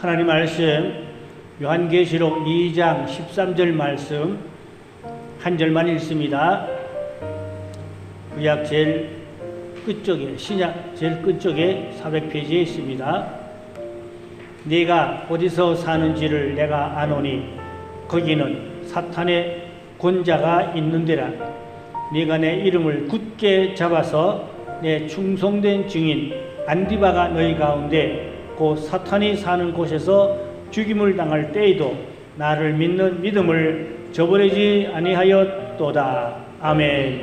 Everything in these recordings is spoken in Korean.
하나님 말씀 요한계시록 2장 13절 말씀 한 절만 읽습니다. 구약 제일 끝쪽에, 신약 제일 끝쪽에 400페이지에 있습니다. 네가 어디서 사는지를 내가 아노니 거기는 사탄의 권자가 있는 데라. 네가 내 이름을 굳게 잡아서 내 충성된 증인 안디바가 너희 가운데 곧 사탄이 사는 곳에서 죽임을 당할 때에도 나를 믿는 믿음을 저버리지 아니하였도다. 아멘.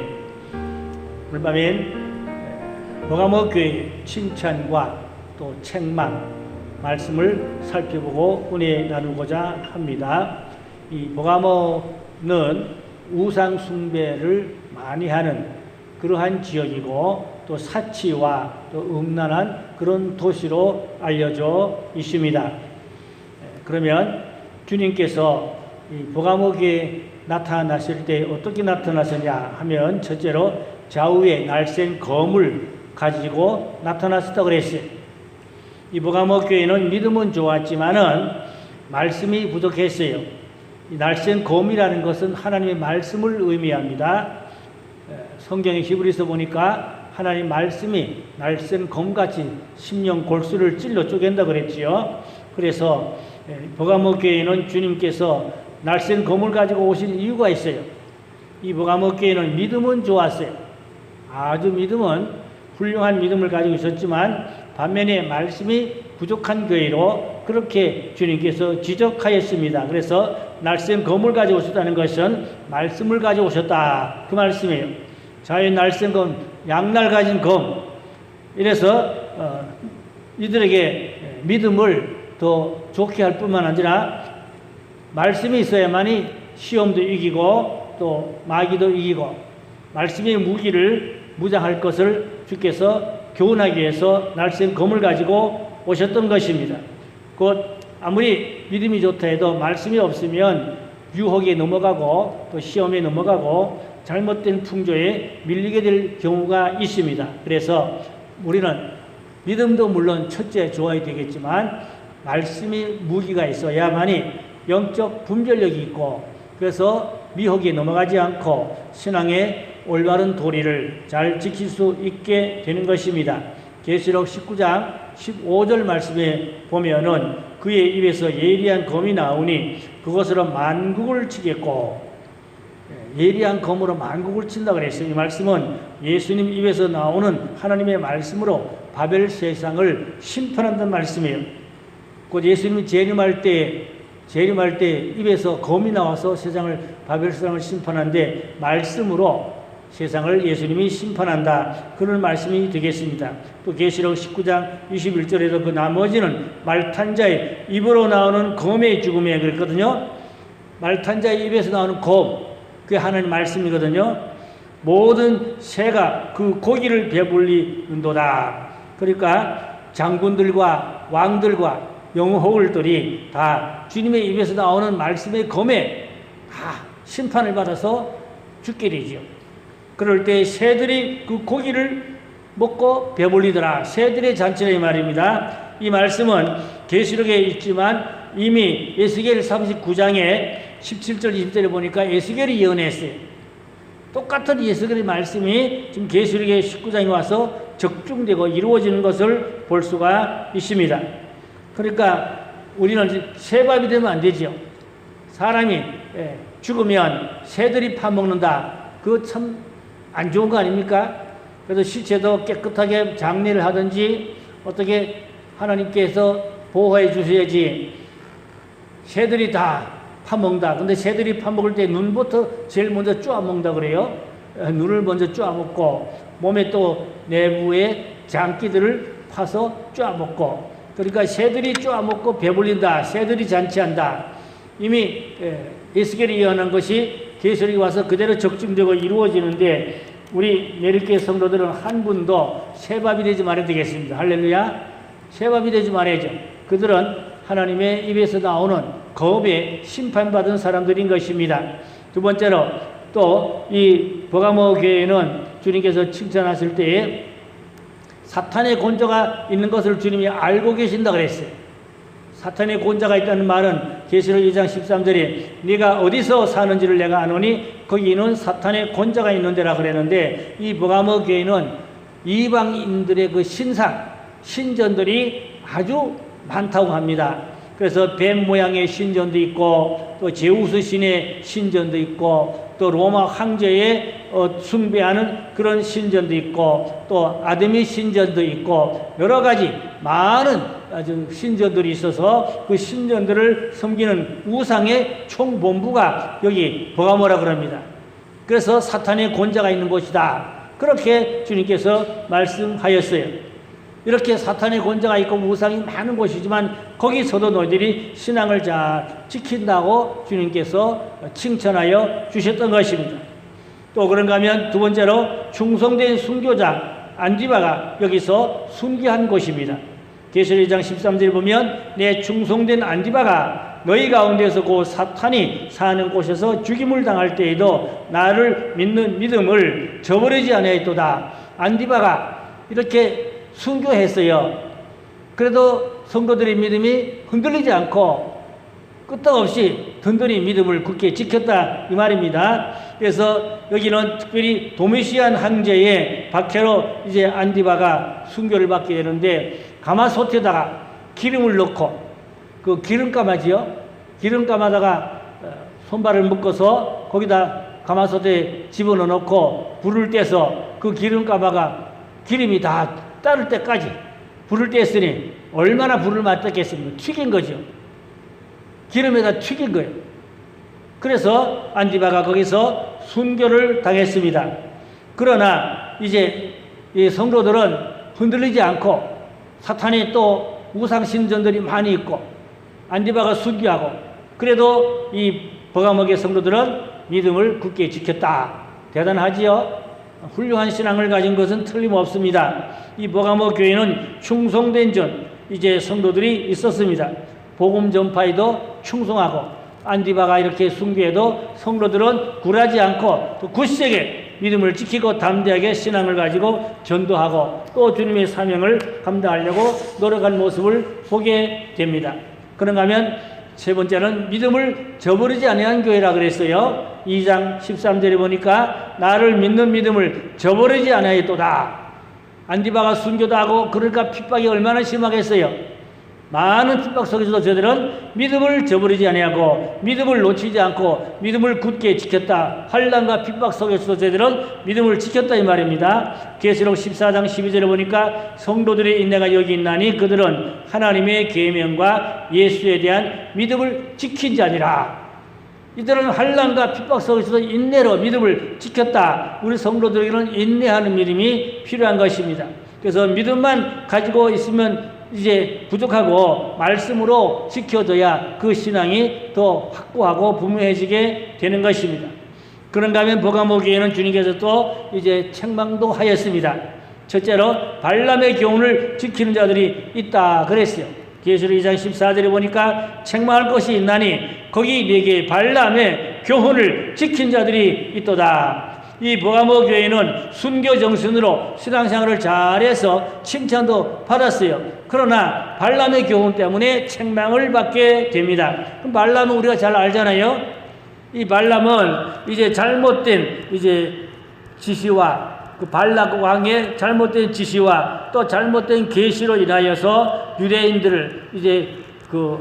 오늘 밤엔 버가모 교회 칭찬과 또 책망 말씀을 살펴보고 은혜 나누고자 합니다. 이 버가모는 우상 숭배를 많이 하는 그러한 지역이고 또 사치와 또 음란한 그런 도시로 알려져 있습니다. 그러면 주님께서 이 버가모교에 나타나실 때 어떻게 나타나셨냐 하면 첫째로 좌우에 날쌘 검을 가지고 나타나셨다고 그랬어요. 이 버가모교회는 믿음은 좋았지만은 말씀이 부족했어요. 이 날쌘 검이라는 것은 하나님의 말씀을 의미합니다. 성경의 히브리서 보니까 하나님 말씀이 날쌘 검같이 심령 골수를 찔러 쪼갠다 그랬지요. 그래서 버가모 교회는 주님께서 날쌘 검을 가지고 오신 이유가 있어요. 이 버가모 교회는 믿음은 좋았어요. 아주 믿음은 훌륭한 믿음을 가지고 있었지만 반면에 말씀이 부족한 교회로 그렇게 주님께서 지적하였습니다. 그래서 날쌘 검을 가지고 오셨다는 것은 말씀을 가지고 오셨다 그 말씀이에요. 자의 날쌘 검, 양날 가진 검. 이래서 이들에게 믿음을 더 좋게 할 뿐만 아니라 말씀이 있어야만이 시험도 이기고 또 마귀도 이기고 말씀의 무기를 무장할 것을 주께서 교훈하기 위해서 날쌘 검을 가지고 오셨던 것입니다. 곧 아무리 믿음이 좋다 해도 말씀이 없으면 유혹에 넘어가고 또 시험에 넘어가고 잘못된 풍조에 밀리게 될 경우가 있습니다. 그래서 우리는 믿음도 물론 첫째 좋아야 되겠지만 말씀이 무기가 있어야만이 영적 분별력이 있고 그래서 미혹에 넘어가지 않고 신앙의 올바른 도리를 잘 지킬 수 있게 되는 것입니다. 계시록 19장 15절 말씀에 보면은 그의 입에서 예리한 검이 나오니 그것으로 만국을 치겠고 예리한 검으로 만국을 친다 그랬어요. 이 말씀은 예수님 입에서 나오는 하나님의 말씀으로 바벨 세상을 심판한다는 말씀이에요. 곧 예수님이 재림할 때 입에서 검이 나와서 세상을 바벨 세상을 심판하는데 말씀으로 세상을 예수님이 심판한다. 그런 말씀이 되겠습니다. 또 계시록 19장 21절에도 그 나머지는 말탄 자의 입으로 나오는 검의 죽음에 그랬거든요. 말탄 자의 입에서 나오는 검, 그게 하나님 말씀이거든요. 모든 새가 그 고기를 배불리는도다. 그러니까 장군들과 왕들과 영호들이 다 주님의 입에서 나오는 말씀의 검에 다 심판을 받아서 죽게 되죠. 그럴 때 새들이 그 고기를 먹고 배불리더라. 새들의 잔치라 이 말입니다. 이 말씀은 계시록에 있지만 이미 에스겔 39장에 17절 20절에 보니까 에스겔이 예언했어요. 똑같은 에스겔의 말씀이 지금 계시록의 19장에 와서 적중되고 이루어지는 것을 볼 수가 있습니다. 그러니까 우리는 새밥이 되면 안 되죠. 사람이 죽으면 새들이 파먹는다. 그거 참 안 좋은 거 아닙니까? 그래서 시체도 깨끗하게 장례를 하든지 어떻게 하나님께서 보호해 주셔야지. 새들이 다 파먹는다. 근데 새들이 파먹을 때 눈부터 제일 먼저 쪼아먹는다 그래요. 눈을 먼저 쪼아먹고 몸에 또 내부에 장기들을 파서 쪼아먹고 그러니까 새들이 쪼아먹고 배불린다. 새들이 잔치한다. 이미 에스겔이 예언한 것이 계시록이 와서 그대로 적중되고 이루어지는데 우리 내릴교회 성도들은 한 분도 새밥이 되지 말아야 되겠습니다. 할렐루야. 새밥이 되지 말아야죠. 그들은 하나님의 입에서 나오는 검에 심판받은 사람들인 것입니다. 두 번째로 또 이 버가모 교회는 주님께서 칭찬하실 때에 사탄의 권조가 있는 것을 주님이 알고 계신다 그랬어요. 사탄의 권자가 있다는 말은 계시록 2장 13절에 네가 어디서 사는지를 내가 아노니 거기는 사탄의 권자가 있는 데라 그랬는데, 이 버가모 교회는 이방인들의 그 신전들이 아주 많다고 합니다. 그래서 뱀 모양의 신전도 있고, 또 제우스 신의 신전도 있고, 또 로마 황제의 숭배하는 그런 신전도 있고, 또 아드미 신전도 있고, 여러 가지 많은 아주 신전들이 있어서 그 신전들을 섬기는 우상의 총본부가 여기 버가모라 그럽니다. 그래서 사탄의 권자가 있는 곳이다, 그렇게 주님께서 말씀하였어요. 이렇게 사탄의 권자가 있고 우상이 많은 곳이지만 거기서도 너희들이 신앙을 잘 지킨다고 주님께서 칭찬하여 주셨던 것입니다. 또 그런가 하면 두 번째로 충성된 순교자 안디바가 여기서 순교한 곳입니다. 계시록 2장 13절에 보면 내 충성된 안디바가 너희 가운데서 그 사탄이 사는 곳에서 죽임을 당할 때에도 나를 믿는 믿음을 저버리지 아니하였도다. 안디바가 이렇게 순교했어요. 그래도 성도들의 믿음이 흔들리지 않고 끄떡없이 든든히 믿음을 굳게 지켰다, 이 말입니다. 그래서 여기는 특별히 도미시안 황제의 박해로 이제 안디바가 순교를 받게 되는데, 가마솥에다가 기름을 넣고, 그 기름가마지요, 기름가마다가 손발을 묶어서 거기다 가마솥에 집어넣어 놓고 불을 떼서 그 기름가마가 기름이 다 따를 때까지 불을 뗐으니 얼마나 불을 맞았겠습니까? 튀긴 거죠. 기름에다 튀긴 거예요. 그래서 안디바가 거기서 순교를 당했습니다. 그러나 이제 이 성도들은 흔들리지 않고, 사탄의 또 우상신전들이 많이 있고 안디바가 순교하고, 그래도 이 버가모의 성도들은 믿음을 굳게 지켰다. 대단하지요? 훌륭한 신앙을 가진 것은 틀림없습니다. 이 버가모 교회는 충성된 이제 성도들이 있었습니다. 복음 전파에도 충성하고, 안디바가 이렇게 순교해도 성도들은 굴하지 않고 또 굳세게 믿음을 지키고 담대하게 신앙을 가지고 전도하고 또 주님의 사명을 감당하려고 노력한 모습을 보게 됩니다. 그런가 하면 세 번째는 믿음을 저버리지 아니한 교회라 그랬어요. 2장 13절에 보니까 나를 믿는 믿음을 저버리지 아니하였도다. 안디바가 순교도 하고 그러니까 핍박이 얼마나 심하겠어요. 많은 핍박 속에서도 저들은 믿음을 저버리지 아니하고 믿음을 놓치지 않고 믿음을 굳게 지켰다. 환난과 핍박 속에서도 저들은 믿음을 지켰다, 이 말입니다. 계시록 14장 12절에 보니까 성도들의 인내가 여기 있나니 그들은 하나님의 계명과 예수에 대한 믿음을 지킨 자니라. 이들은 환난과 핍박 속에서도 인내로 믿음을 지켰다. 우리 성도들에게는 인내하는 믿음이 필요한 것입니다. 그래서 믿음만 가지고 있으면 이제 부족하고 말씀으로 지켜져야 그 신앙이 더 확고하고 분명해지게 되는 것입니다. 그런가 하면 버가모 교회는 주님께서 또 이제 책망도 하였습니다. 첫째로 발람의 교훈을 지키는 자들이 있다 그랬어요. 계시록 2장 14절에 보니까 책망할 것이 있나니 거기 네게 발람의 교훈을 지킨 자들이 있도다. 이 버가모 교회는 순교 정신으로 신앙생활을 잘해서 칭찬도 받았어요. 그러나 발람의 교훈 때문에 책망을 받게 됩니다. 그럼 발람은 우리가 잘 알잖아요. 이 발람은 이제 잘못된 이제 지시와 그 발락 왕의 잘못된 지시와 또 잘못된 계시로 인하여서 유대인들을 이제 그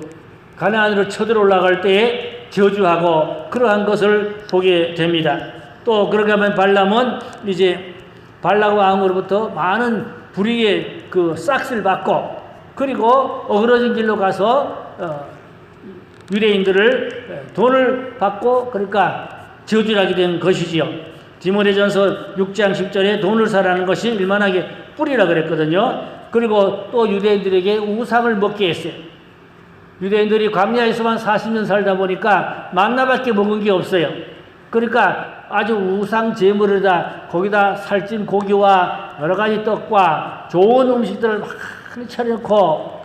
가나안으로 쳐들어올라갈 때에 저주하고 그러한 것을 보게 됩니다. 또 그렇게 하면 발람은 이제 발락 왕으로부터 많은 불의의 그 싹을 받고 그리고 어그러진 길로 가서 유대인들을 돈을 받고 그러니까 저주를 하게 된 것이지요. 디모데전서 6장 10절에 돈을 사라는 것이 일만하게 뿌리라 그랬거든요. 그리고 또 유대인들에게 우상을 먹게 했어요. 유대인들이 광야에서만 40년 살다 보니까 만나밖에 먹은 게 없어요. 그러니까 아주 우상 제물에다 거기다 살찐 고기와 여러 가지 떡과 좋은 음식들을 많이 차려놓고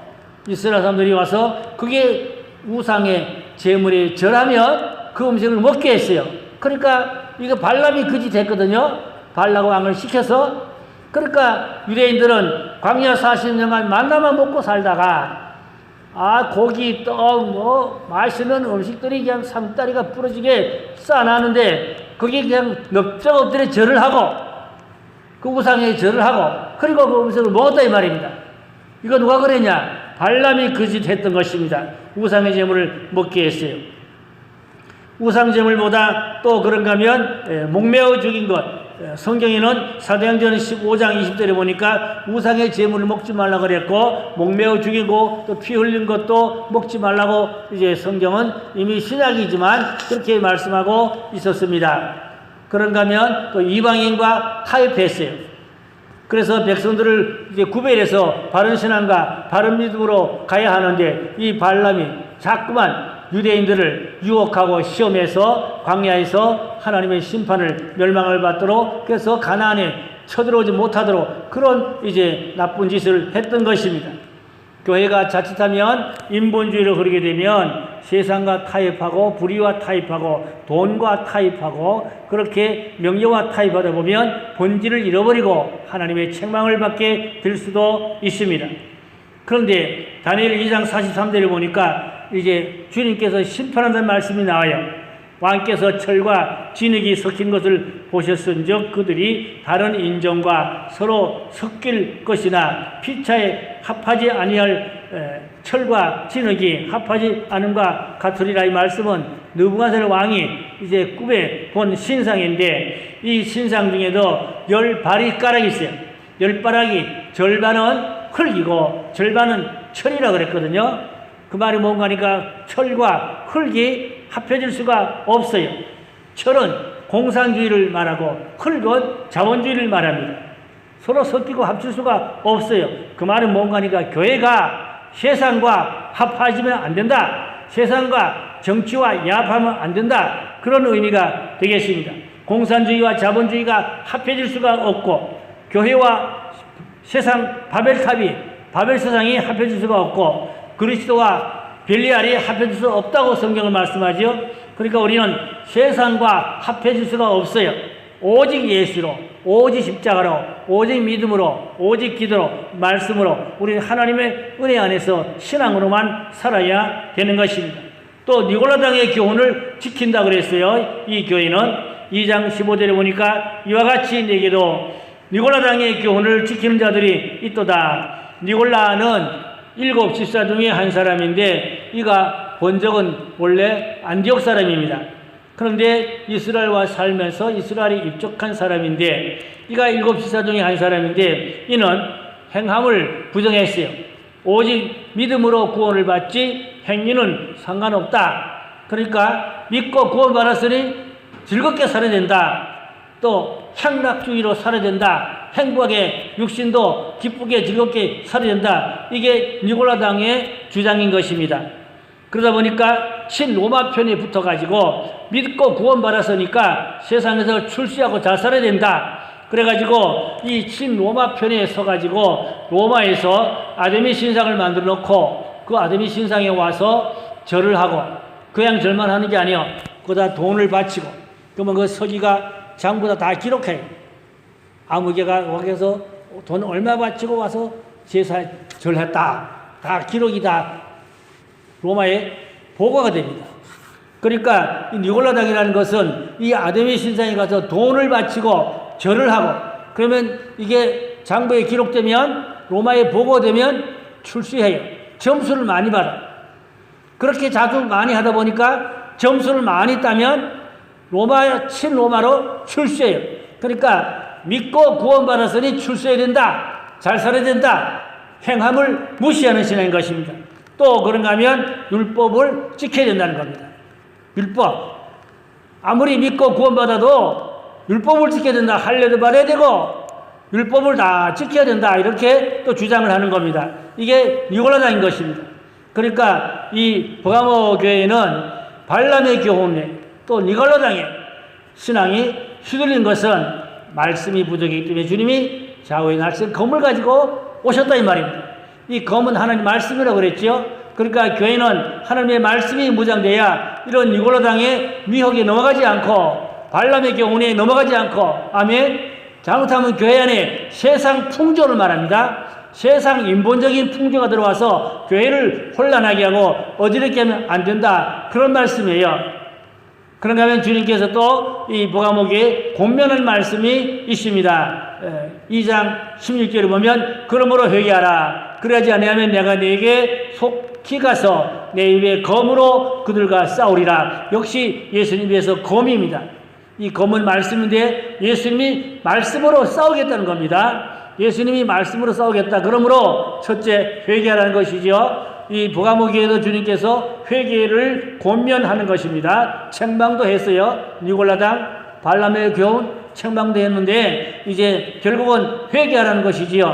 이스라엘 사람들이 와서 그게 우상의 제물에 절하면 그 음식을 먹게 했어요. 그러니까 이거 발람이 그 짓 했거든요. 발락 왕을 시켜서. 그러니까 유대인들은 광야 40년간 만나만 먹고 살다가 고기, 떡, 맛있는 음식들이 그냥 상다리가 부러지게 쌓아놨는데, 거기에 그냥 넓적엎드려 절을 하고, 그 우상에 절을 하고, 그리고 그 음식을 먹었다 이 말입니다. 이거 누가 그랬냐? 발람이 그 짓 했던 것입니다. 우상의 제물을 먹게 했어요. 우상 제물보다 또 그런가 하면 목매어 죽인 것, 성경에는 사도행전 15장 20절에 보니까 우상의 제물을 먹지 말라고 그랬고, 목매어 죽이고 또 피 흘린 것도 먹지 말라고 이제 성경은 이미 신약이지만 그렇게 말씀하고 있었습니다. 그런가 하면 또 이방인과 타협했어요. 그래서 백성들을 이제 구별해서 바른 신앙과 바른 믿음으로 가야 하는데, 이 발람이 자꾸만 유대인들을 유혹하고 시험해서 광야에서 하나님의 심판을 멸망을 받도록, 그래서 가나안에 쳐들어오지 못하도록 그런 이제 나쁜 짓을 했던 것입니다. 교회가 자칫하면 인본주의로 흐르게 되면 세상과 타협하고 불의와 타협하고 돈과 타협하고 그렇게 명예와 타협하다 보면 본질을 잃어버리고 하나님의 책망을 받게 될 수도 있습니다. 그런데 다니엘 2장 43절에 보니까 이제 주님께서 심판한다는 말씀이 나와요. 왕께서 철과 진흙이 섞인 것을 보셨은즉 그들이 다른 인종과 서로 섞일 것이나 피차에 합하지 아니할 철과 진흙이 합하지 않음과 같으리라. 이 말씀은 느부갓네살 왕이 이제 꿈에 본 신상인데, 이 신상 중에도 10바리가락이 있어요. 10바락이 절반은 흙이고 절반은 철이라 그랬거든요. 그 말이 뭔가 하니까 철과 흙이 합해질 수가 없어요. 철은 공산주의를 말하고 흙은 자본주의를 말합니다. 서로 섞이고 합칠 수가 없어요. 그 말은 뭔가 하니까 교회가 세상과 합하지면 안 된다. 세상과 정치와 야합하면 안 된다. 그런 의미가 되겠습니다. 공산주의와 자본주의가 합해질 수가 없고, 교회와 세상 바벨 세상이 합해질 수가 없고, 그리스도와 벨리알이 합해질 수 없다고 성경을 말씀하죠. 그러니까 우리는 세상과 합해질 수가 없어요. 오직 예수로, 오직 십자가로, 오직 믿음으로, 오직 기도로, 말씀으로 우리는 하나님의 은혜 안에서 신앙으로만 살아야 되는 것입니다. 또 니골라당의 교훈을 지킨다 그랬어요. 이 교회는 2장 15절에 보니까 이와 같이 내게도 니골라당의 교훈을 지키는 자들이 있도다. 니골라는 7 집사 중에 한 사람인데, 이가 본적은 원래 안디옥 사람입니다. 그런데 이스라엘과 살면서 이스라엘에 입족한 사람인데, 이가 7 집사 중에 한 사람인데, 이는 행함을 부정했어요. 오직 믿음으로 구원을 받지 행위는 상관없다. 그러니까 믿고 구원 받았으니 즐겁게 살아야 된다. 또 향락주의로 살아야 된다. 행복하게 육신도 기쁘게 즐겁게 살아야 된다. 이게 니골라당의 주장인 것입니다. 그러다 보니까 친로마 편에 붙어가지고 믿고 구원받았으니까 세상에서 출세하고 잘 살아야 된다. 그래가지고 이 친로마 편에 서가지고 로마에서 아데미 신상을 만들어 놓고 그 아데미 신상에 와서 절을 하고, 그냥 절만 하는 게 아니에요. 거기다 돈을 바치고, 그러면 그 서기가 장부다 다 기록해요. 아무개가 와서 돈 얼마 바치고 와서 제사 절했다. 다 기록이 다 로마에 보고가 됩니다. 그러니까 이 니골라당이라는 것은 이 아데미 신상에 가서 돈을 바치고 절을 하고, 그러면 이게 장부에 기록되면 로마에 보고되면 출세해요. 점수를 많이 받아. 그렇게 자주 많이 하다 보니까 점수를 많이 따면 친로마로 출세해요. 그러니까 믿고 구원받았으니 출세해야 된다. 잘 살아야 된다. 행함을 무시하는 신앙인 것입니다. 또 그런가 하면 율법을 지켜야 된다는 겁니다. 율법. 아무리 믿고 구원받아도 율법을 지켜야 된다. 할례도 받아야 되고 율법을 다 지켜야 된다. 이렇게 또 주장을 하는 겁니다. 이게 니골라당인 것입니다. 그러니까 이 버가모 교회는 발람의 교훈에 또 니골라당의 신앙이 휘둘린 것은 말씀이 부족이기 때문에 주님이 좌우의 날쌘 검을 가지고 오셨다 이 말입니다. 이 검은 하나님 말씀이라고 그랬죠. 그러니까 교회는 하나님의 말씀이 무장돼야 이런 니골라당의 미혹에 넘어가지 않고 발람의 교훈에 넘어가지 않고, 아멘. 잘못하면 교회 안에 세상 풍조를 말합니다. 세상 인본적인 풍조가 들어와서 교회를 혼란하게 하고 어지럽게 하면 안 된다. 그런 말씀이에요. 그런가 하면 주님께서 또 이 복음목에 권면한 말씀이 있습니다. 2장 16절에 보면 그러므로 회개하라. 그러지 아니하면 내가 네게 속히 가서 내 입에 검으로 그들과 싸우리라. 역시 예수님께서 검입니다. 이 검은 말씀인데 예수님이 말씀으로 싸우겠다는 겁니다. 예수님이 말씀으로 싸우겠다. 그러므로 첫째 회개하라는 것이죠. 이 복음목에도 주님께서 회개를 권면하는 것입니다. 책망도 했어요. 니골라당 발람의 교훈 책망도 했는데 이제 결국은 회개하라는 것이지요.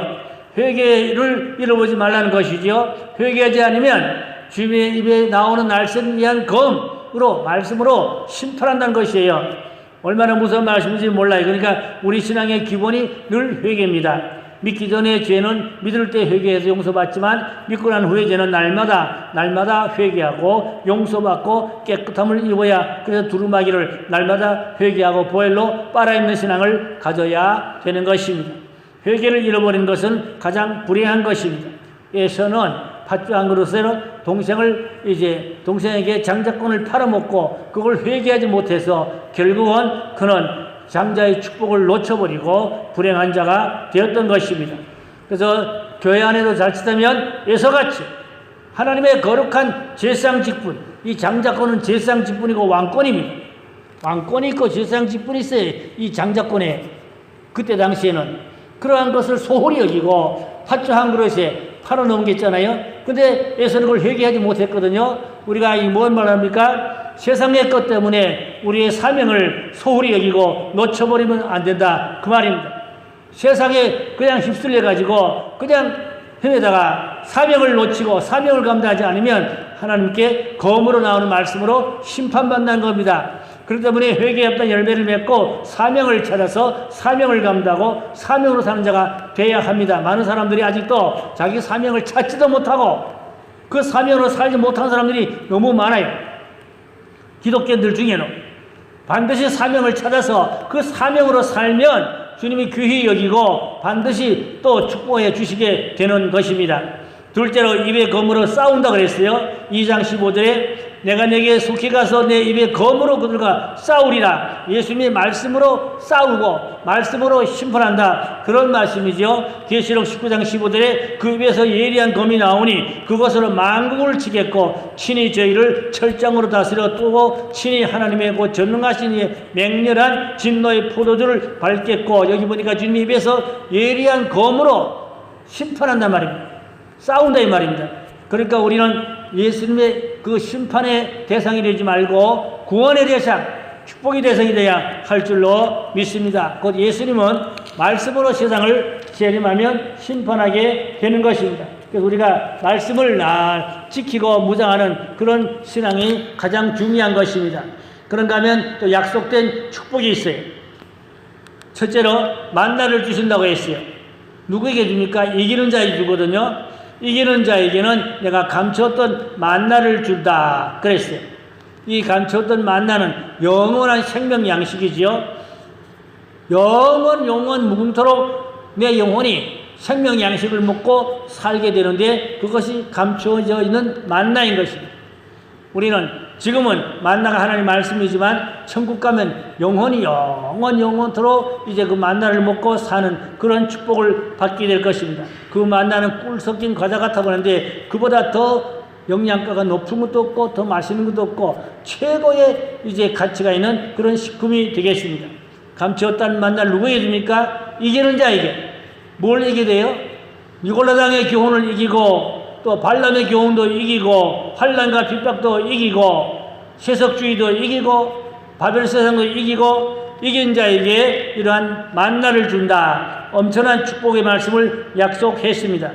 회개를 잃어보지 말라는 것이지요. 회개하지 않으면 주님의 입에 나오는 날쌘이한 검으로 말씀으로 심판한다는 것이에요. 얼마나 무서운 말씀인지 몰라요. 그러니까 우리 신앙의 기본이 늘 회개입니다. 믿기 전에 죄는 믿을 때 회개해서 용서받지만 믿고 난 후에 죄는 날마다 회개하고 용서받고 깨끗함을 입어야, 그래서 두루마기를 날마다 회개하고 보혈로 빨아입는 신앙을 가져야 되는 것입니다. 회개를 잃어버린 것은 가장 불행한 것입니다. 에서는 팥죽 한 그릇으로 동생에게 장자권을 팔아먹고 그걸 회개하지 못해서 결국은 그는 장자의 축복을 놓쳐버리고 불행한 자가 되었던 것입니다. 그래서 교회 안에도 자칫하면 에서같이 하나님의 거룩한 제사장직분, 이 장자권은 제사장직분이고 왕권입니다. 왕권이 있고 제사장직분이 있어요. 이 장자권에 그때 당시에는 그러한 것을 소홀히 여기고 팥죽 한 그릇에 팔아넘겼잖아요. 근데 에서는 그걸 회개하지 못했거든요. 우리가 이 뭔 말합니까? 세상의 것 때문에 우리의 사명을 소홀히 여기고 놓쳐버리면 안 된다. 그 말입니다. 세상에 그냥 휩쓸려가지고 그냥 헤매다가 사명을 놓치고 사명을 감당하지 않으면 하나님께 검으로 나오는 말씀으로 심판받는 겁니다. 그렇기 때문에 회개의 열매를 맺고 사명을 찾아서 사명을 감당하고 사명으로 사는 자가 되어야 합니다. 많은 사람들이 아직도 자기 사명을 찾지도 못하고 그 사명으로 살지 못한 사람들이 너무 많아요. 기독교인들 중에는 반드시 사명을 찾아서 그 사명으로 살면 주님이 귀히 여기고 반드시 또 축복해 주시게 되는 것입니다. 둘째로 입에 검으로 싸운다 그랬어요. 2장 15절에 내가 내게 속히 가서 내 입에 검으로 그들과 싸우리라. 예수님이 말씀으로 싸우고 말씀으로 심판한다. 그런 말씀이죠. 계시록 19장 15절에 그 입에서 예리한 검이 나오니 그것으로 만국을 치겠고 친히 저희를 철장으로 다스려 두고 친히 하나님의 곧 전능하신 이의 맹렬한 진노의 포도주를 밟겠고, 여기 보니까 주님 입에서 예리한 검으로 심판한단 말입니다. 싸운다 이 말입니다. 그러니까 우리는 예수님의 그 심판의 대상이 되지 말고 구원의 대상, 축복의 대상이 되어야 할 줄로 믿습니다. 곧 예수님은 말씀으로 세상을 재림하면 심판하게 되는 것입니다. 그래서 우리가 말씀을 날 지키고 무장하는 그런 신앙이 가장 중요한 것입니다. 그런가 하면 또 약속된 축복이 있어요. 첫째로 만나를 주신다고 했어요. 누구에게 줍니까? 이기는 자에게 주거든요. 이기는 자에게는 내가 감추었던 만나를 준다 그랬어요. 이 감추었던 만나는 영원한 생명 양식이지요. 영원 무궁토록 내 영혼이 생명 양식을 먹고 살게 되는데 그것이 감추어져 있는 만나인 것입니다. 우리는 지금은 만나가 하나님 말씀이지만 천국 가면 영혼이 영원토록 이제 그 만나를 먹고 사는 그런 축복을 받게 될 것입니다. 그 만나는 꿀 섞인 과자 같아 보는데 그보다 더 영양가가 높은 것도 없고 더 맛있는 것도 없고 최고의 이제 가치가 있는 그런 식품이 되겠습니다. 감추었다는 만나를 누구에게 줍니까? 이기는 자에게. 뭘 이기게 돼요? 니골라당의 교훈을 이기고 또 발람의 교훈도 이기고 환난과 핍박도 이기고 세속주의도 이기고 바벨 세상도 이기고 이긴 자에게 이러한 만나를 준다. 엄청난 축복의 말씀을 약속했습니다.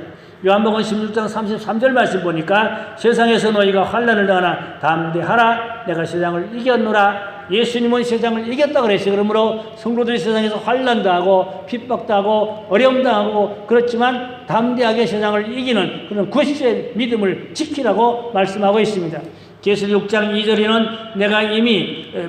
요한복음 16장 33절 말씀 보니까 세상에서 너희가 환난을 당하나 담대하라 내가 세상을 이겼노라. 예수님은 세상을 이겼다고 그랬어요. 그러므로 성도들이 세상에서 환난도 하고 핍박도 하고 어려움도 하고 그렇지만 담대하게 세상을 이기는 그런 굳세 믿음을 지키라고 말씀하고 있습니다. 계시록 6장 2절에는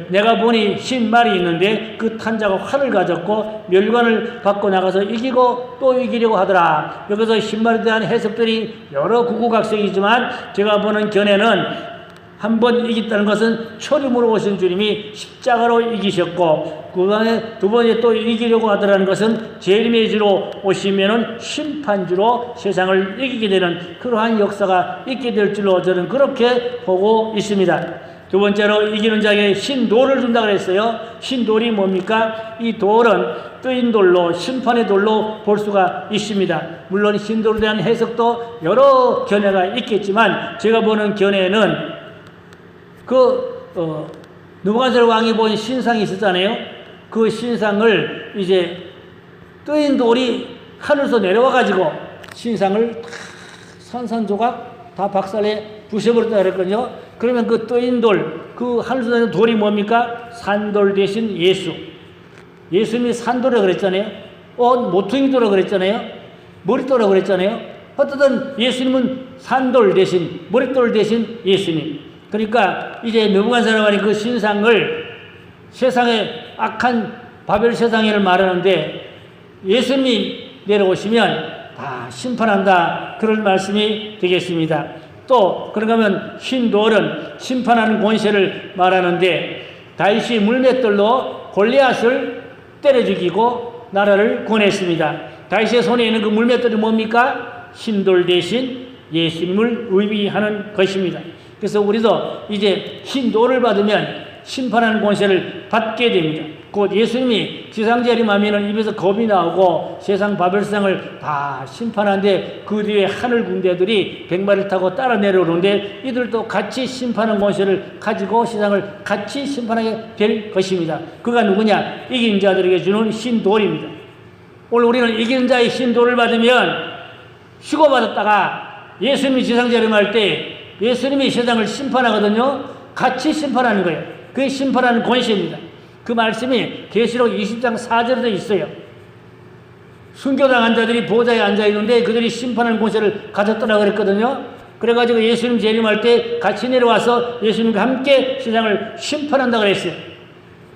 내가 보니 신말이 있는데 그 탄자가 활을 가졌고 멸관을 받고 나가서 이기고 또 이기려고 하더라. 여기서 신말에 대한 해석들이 여러 구구각색이지만 제가 보는 견해는 한 번 이겼다는 것은 초림으로 오신 주님이 십자가로 이기셨고, 그 다음에 두 번에 또 이기려고 하더라는 것은 재림의 주로 오시면은 심판주로 세상을 이기게 되는 그러한 역사가 있게 될 줄로 저는 그렇게 보고 있습니다. 두 번째로 이기는 자에게 신돌을 준다고 했어요. 신돌이 뭡니까? 이 돌은 뜨인 돌로, 심판의 돌로 볼 수가 있습니다. 물론 신돌에 대한 해석도 여러 견해가 있겠지만 제가 보는 견해는 느부갓네살 왕이 본 신상이 있었잖아요. 그 신상을 이제 뜨인 돌이 하늘에서 내려와 가지고 신상을 산산조각 다 박살내 부셔버렸다 그랬거든요. 그러면 그 뜨인 돌, 그 하늘에서 내려온 돌이 뭡니까? 산돌 대신 예수. 예수님이 산돌이라고 그랬잖아요. 모퉁이돌이라고 그랬잖아요. 머릿돌이라고 그랬잖아요. 어쨌든 예수님은 산돌 대신, 머릿돌 대신 예수님. 그러니까 이제 느부갓네살 왕이 그 신상을 세상의 악한 바벨 세상을 말하는데 예수님이 내려오시면 다 심판한다. 그런 말씀이 되겠습니다. 또 그런가 하면 신돌은 심판하는 권세를 말하는데 다윗이 물맷돌로 골리앗을 때려 죽이고 나라를 구원했습니다. 다윗의 손에 있는 그 물맷돌이 뭡니까? 신돌 대신 예수님을 의미하는 것입니다. 그래서 우리도 이제 신돌을 받으면 심판하는 권세를 받게 됩니다. 곧 예수님이 지상재림하면 입에서 겁이 나오고 세상 바벨 세상을 다 심판하는데 그 뒤에 하늘 군대들이 백마를 타고 따라 내려오는데 이들도 같이 심판하는 권세를 가지고 세상을 같이 심판하게 될 것입니다. 그가 누구냐? 이긴 자들에게 주는 신돌입니다. 오늘 우리는 이기는 자의 신돌을 받으면 휴거받았다가 예수님이 지상재림할 때 예수님이 세상을 심판하거든요. 같이 심판하는 거예요. 그게 심판하는 권세입니다. 그 말씀이 계시록 20장 4절에도 있어요. 순교당한 자들이 보좌에 앉아있는데 그들이 심판하는 권세를 가졌더라고 그랬거든요. 그래가지고 예수님 재림할 때 같이 내려와서 예수님과 함께 세상을 심판한다고 그랬어요.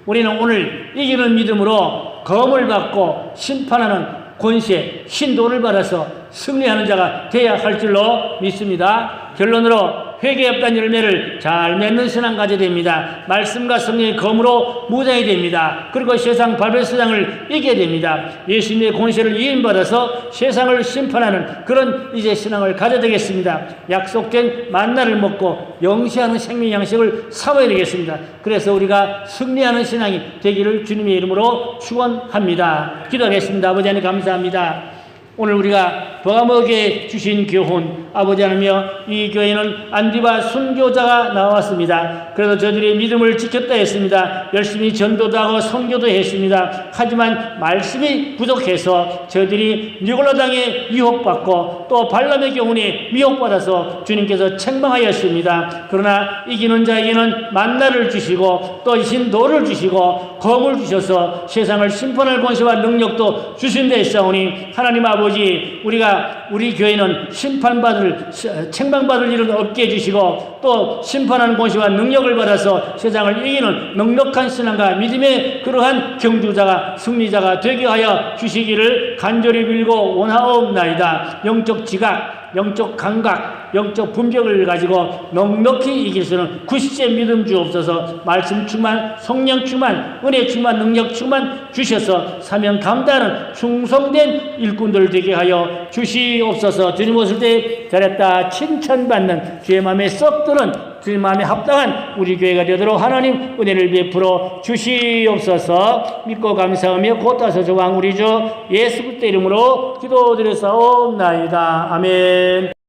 우리는 오늘 이기는 믿음으로 검을 받고 심판하는 권세, 신도를 받아서 승리하는 자가 되어야 할 줄로 믿습니다. 결론으로 회개에 없다는 열매를 잘 맺는 신앙 가져야 됩니다. 말씀과 성령의 검으로 무장이 됩니다. 그리고 세상 바벨 세상을 이기게 됩니다. 예수님의 권세를 이임받아서 세상을 심판하는 그런 이제 신앙을 가져야 되겠습니다. 약속된 만나를 먹고 영시하는 생명 양식을 삼아야 되겠습니다. 그래서 우리가 승리하는 신앙이 되기를 주님의 이름으로 축원합니다. 기도하겠습니다. 아버지 하나님 감사합니다. 오늘 우리가 버가목에 주신 교훈, 아버지 하나며 이 교회는 안디바 순교자가 나왔습니다. 그래서 저들의 믿음을 지켰다 했습니다. 열심히 전도도 하고 선교도 했습니다. 하지만 말씀이 부족해서 저들이 니골라당에 유혹받고 또 발람의 교훈에 미혹받아서 주님께서 책망하였습니다. 그러나 이기는 자에게는 만나를 주시고 또 신도를 주시고 검을 주셔서 세상을 심판할 권세와 능력도 주신다 했사오니 하나님 아버지 우리 교회는 책망받을 일은 없게 해주시고 또 심판하는 권세와 능력을 받아서 세상을 이기는 넉넉한 신앙과 믿음의 그러한 경주자가 승리자가 되게 하여 주시기를 간절히 빌고 원하옵나이다. 영적 지각, 영적 감각, 영적 분별을 가지고 넉넉히 이길 수 있는 굳세 믿음 주옵소서. 말씀 충만, 성령 충만, 은혜 충만, 능력 충만 주셔서 사명 감당하는 충성된 일꾼들 되게 하여 주시옵소서. 주님 오실 때 잘했다 칭찬받는 주의 마음에 썩 드는 주의 마음에 합당한 우리 교회가 되도록 하나님 은혜를 베풀어 주시옵소서. 믿고 감사하며 곧다서 저왕 우리 주 예수 그리스도 이름으로 기도드렸사옵나이다. 아멘.